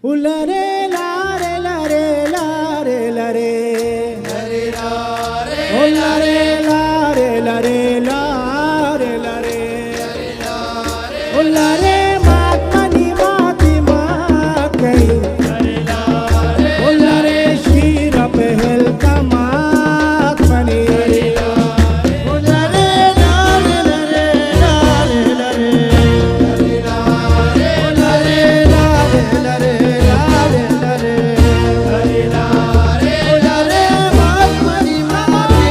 Ulare lare lare lare lare Ulare lare lare lare lare Ulare matmani mati makai Ulare shira pehel kamat mani Ulare lare lare lare lare Ulare lare lare lare lare Ulare matmani mati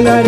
La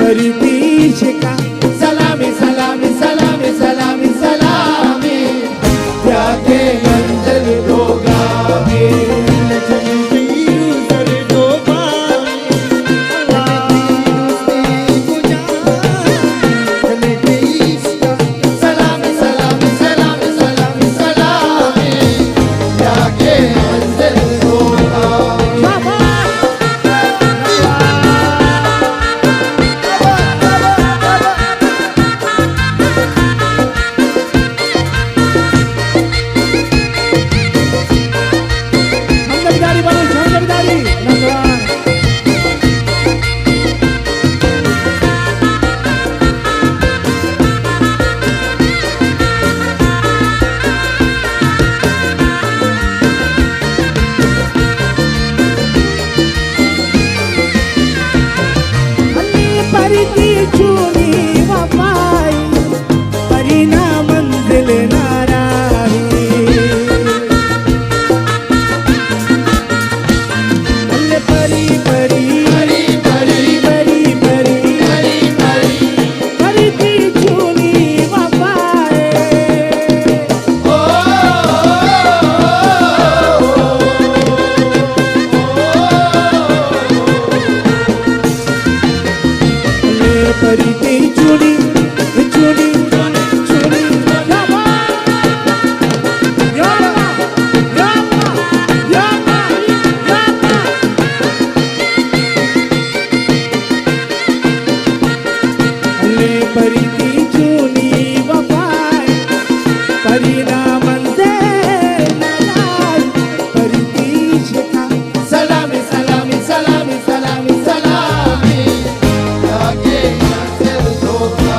परतीश का सलामी सलामी सलामी सलामी सलामी त्यागे मंजिल दोगामी सलामी सलामी सलामी सलामी सलामी त्यागे मंजिल दोगामी जमीदारी बनो जमीदारी नंदवान परती चुनी वफाई परिना मंजिल नाराही अल्ले परी परी परी परी परी परी परी परी परती चुनी वफाई ओ अल्ले परती चुनी चुनी चुनी यामा यामा यामा यामा अल्ले परती चुनी वफाई परिना मंजिल नाराई परतीश का सलामी सलामी सलामी सलामी सलामी त्यागे मंजिल दोगामी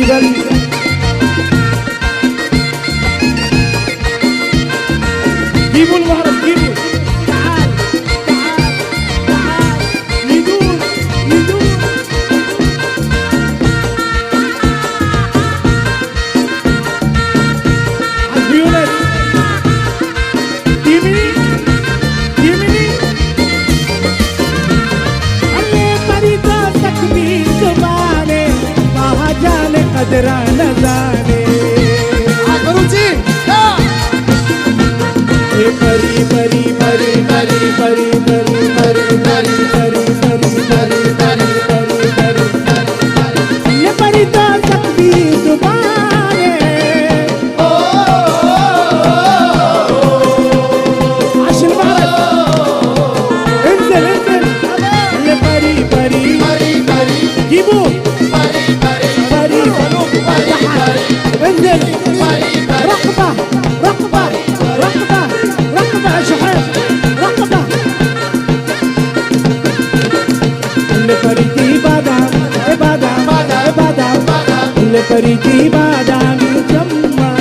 قلبي جيبوا المهرب جيبوا تعال تعال تعال يدور يدور عالبيونات يميني يميني اللي فريقاتك بزماني ما جاني قدران زاني عالبروتين لا परी परी परी परी परी परी परी परी परी परी परी परी परी परी ये परी तो सकती दुबारे आशीर्वाद انزل انزل ये परी परी بري بري جيبوا بري بري परी انزل رقبة رقبة رقبة رقبة يا شحات رقبة اللي فريتي بادام بادام بادام اللي فريتي بادام جمع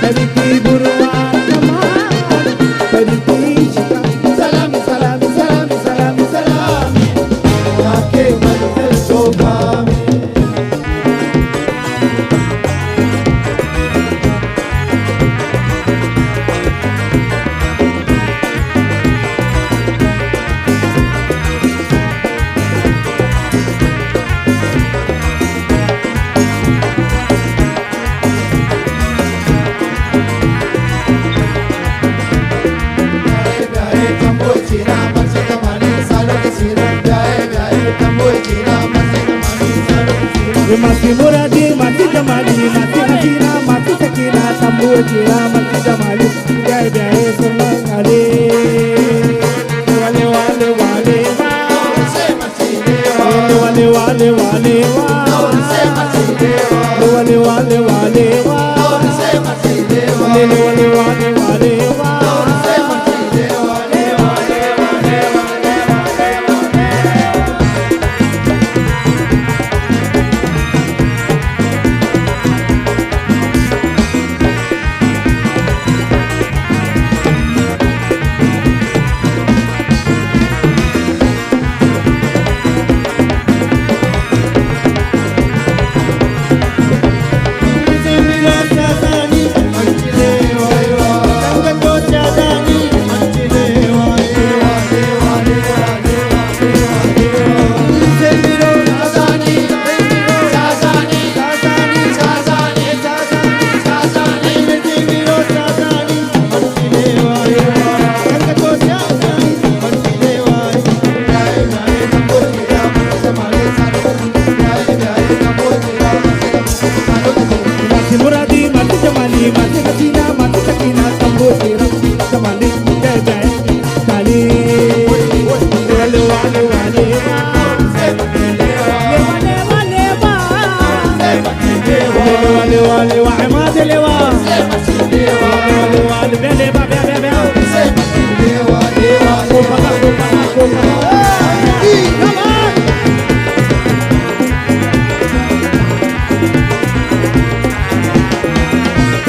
فريتي بروان كمان فريتي شكا سلامي سلامي سلامي سلامي سلامي जाके मंजिल को पावे प्यारे तंबू चीरा मस्जिद मानी सालों के सीरा प्यारे तंबू चीरा मस्जिद मानी सालों के सीरा mati muradi mati jamali mati hasina mati sakina tambur jira mati jamali jai jai sunangale wale wale wale से मसीदे wale wale wale से मसीदे wale wale wale से मसीदे wale wale wale wale से मसीदे वाले वाले वाले वाले mati muradi mati jamali mati hasina mati sakina tambur jira jamali jai jai kali wale wale wale wale wale وعماد اللواء wale wale بيلي با بيا بيا بيا كوبا كوبا كوبا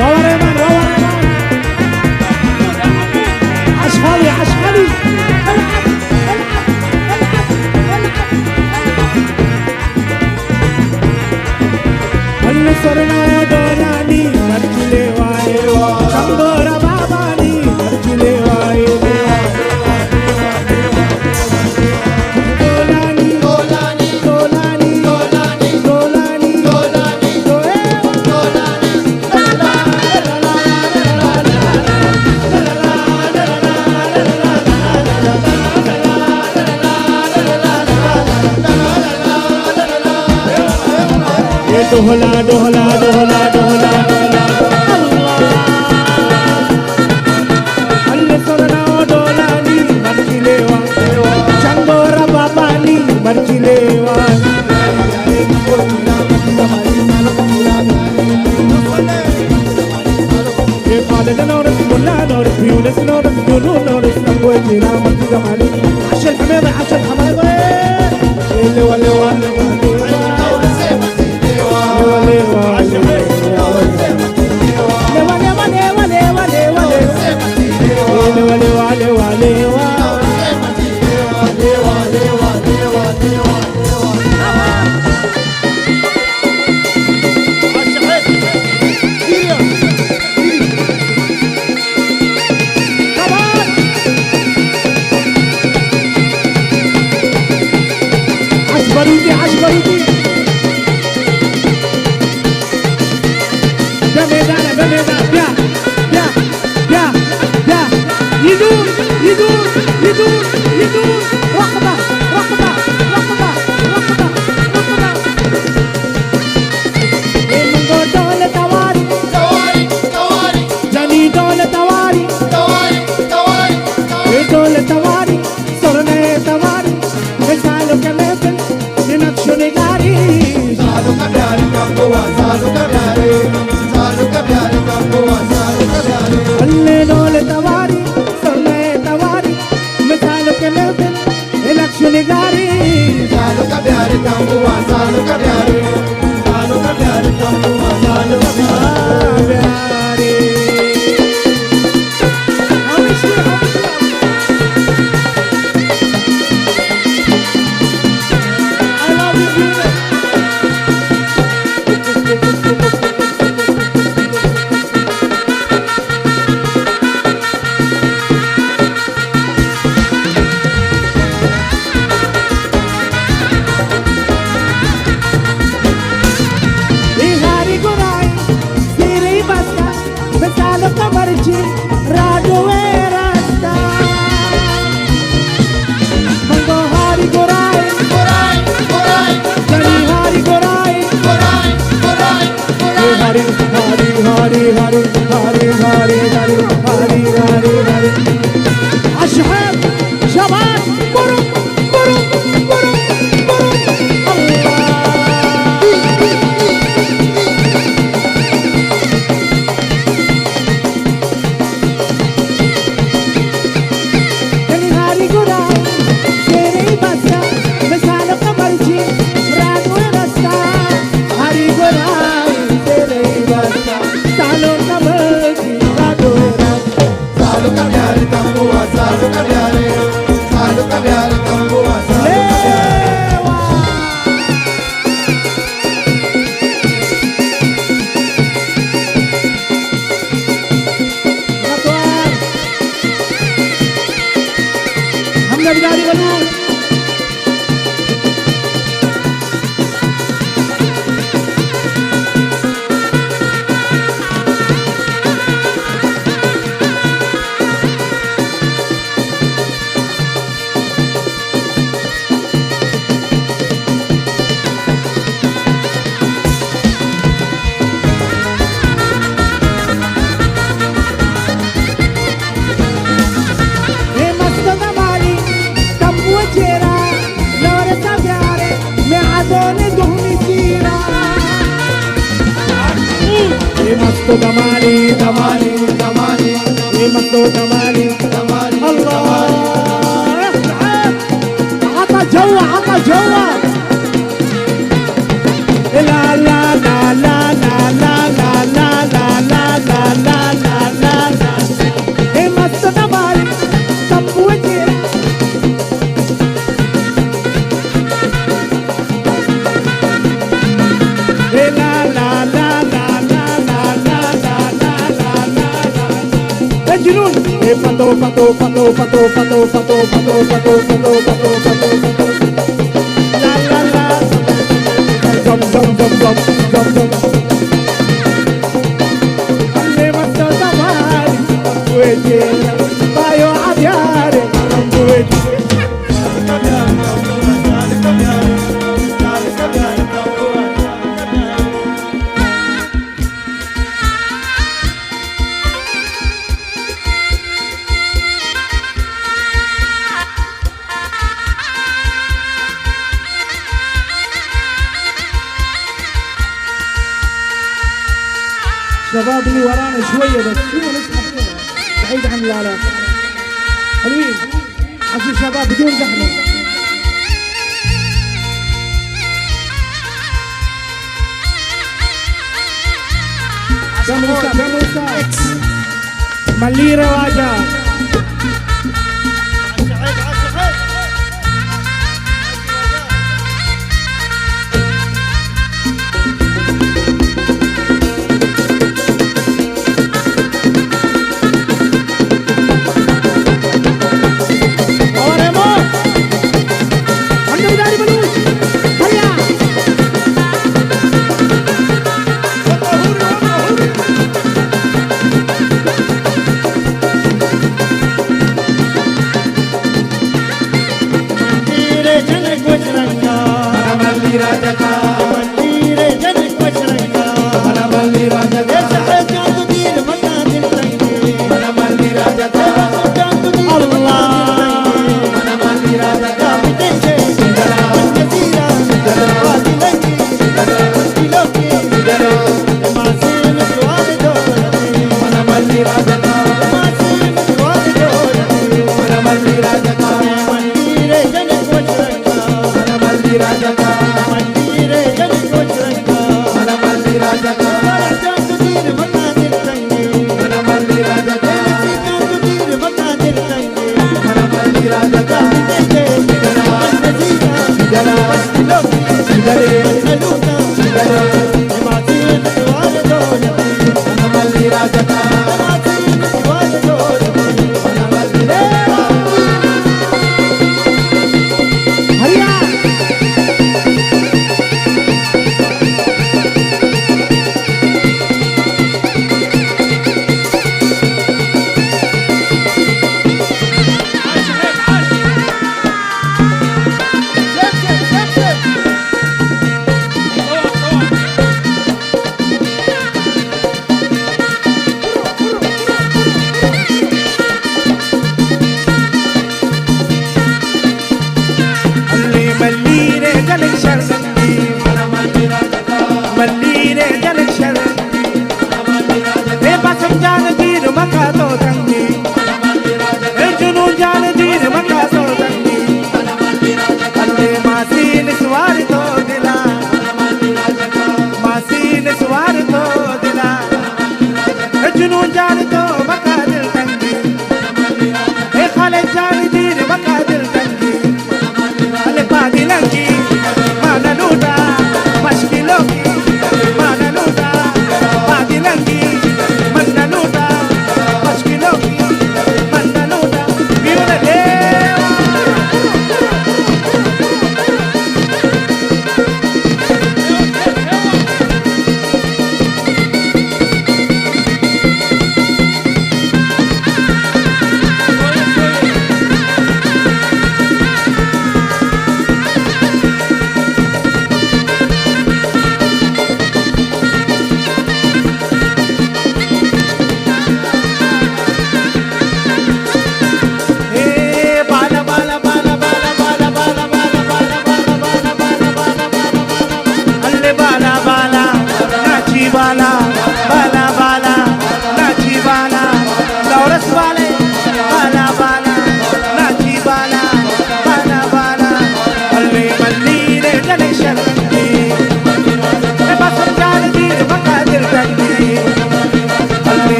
ووريمان ووريمان عشقالي عشقالي العب العب العب العب اللي صرنا دولاني مرجلي واي شمبورا باباني مرجلي واي دولاني دولاني دولاني دولاني دولاني دولاني dohla dohla dohla dohla alle sorna dolani marchilewa changora babani marchilewa ye qale noris mulla noris yunus noris junun noris abwejina marchigamali ashal hamada ashal hamada اللي ولي ولي ولي ولي بداري بلوش मस्तो Damali Damali Damali ये मस्तो दमाली दमाली अल्लाह عطى جوا عطى جوا لا لا لا لا لا لا لا لا لا لا لا لا لا لا لا ये मस्तो दमाली तब वजह لا لا لا جنون فتو فتو فتو فتو فتو فتو فتو فتو فتو فتو فتو لا لا لا زم زم زم زم زم زم اللي مستو زماني ويجي بايو عبياري ويجي شباب اللي ورانا شويه بس شويه نسحب بعيد عن الآلات حلوين عشان شباب بدون زحمه بموسى مليره واجا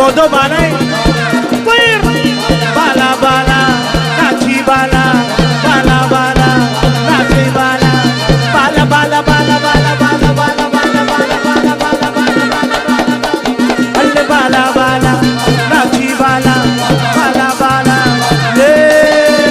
Bodo balai, queer, bala bala, nachi bala, bala bala, nachi bala, bala bala bala bala bala bala bala bala bala bala bala, alle bala bala, nachi bala, bala bala, yeah.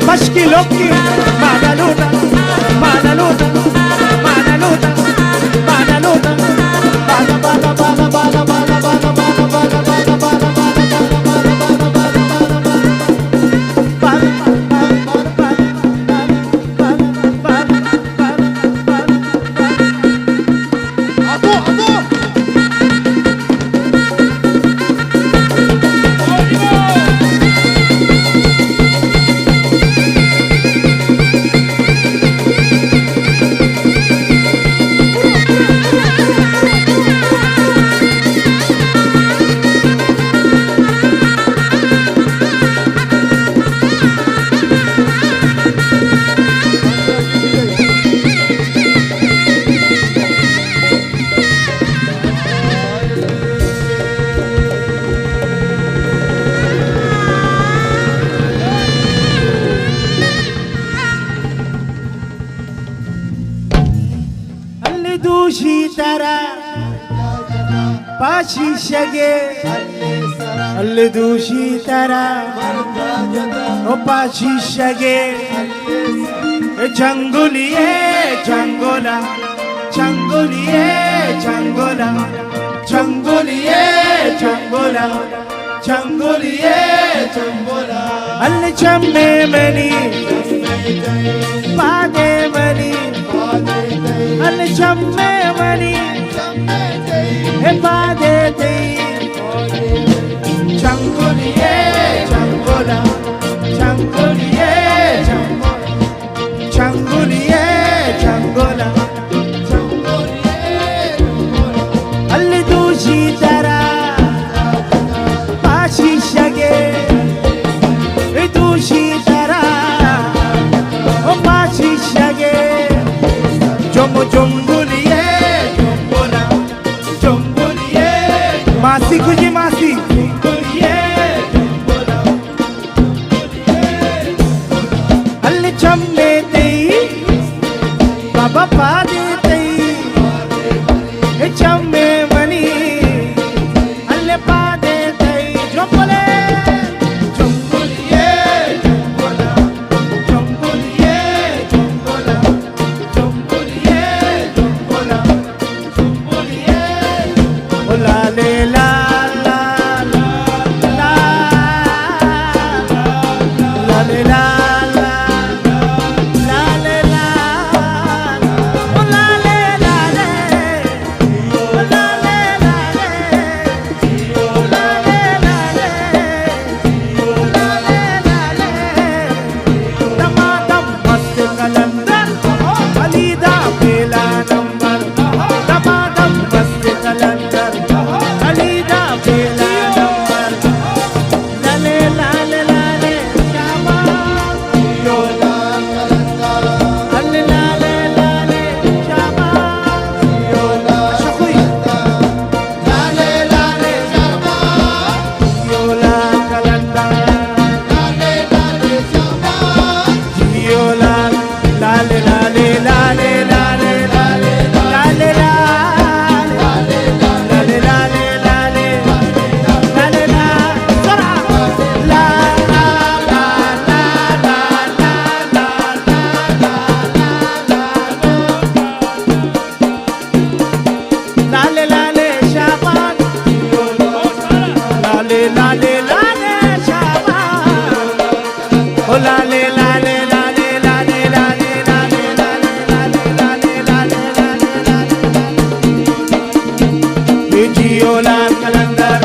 Mashkilon ki mana luta, mana luta, mana luta, mana luta, bala bala bala bala bala bala bala bala bala bala Shage, alle dushi tara, opachi shage, changuliye, changola, changuliye, changola, changuliye, changola, changuliye, changola, alle chamme mani, pade mani, alle chamme mani. Pade tei, changuliye, changola, changuliye, changuliye, changola, changuliye, alle dushi tara, pashi shage, dushi tara, o pashi shage, jomo jonguliye. Masi kuji masi, alle chamme tei, baba pade tei, e chamme mani, alle pade tei, jombole, jombuliye, jombola, jombuliye, jombola, jombuliye, jombola, jombuliye, ola le. Ali लाले लाले शाबान लाले लाले लाले शाबान ओ लाले लाले लाले लाले लाले लाले लाले लाले लाले लाले लाले जियो लाल कलंदर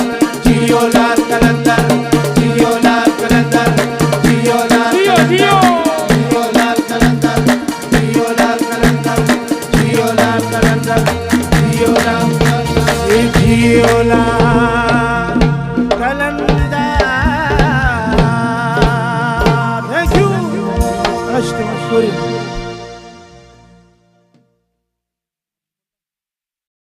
जियो लाल कलंदर जियो लाल कलंदर जियो लाल जियो जियो लाल कलंदर जियो लाल कलंदर जियो लाल कलंदर जियो लाल जियो लाल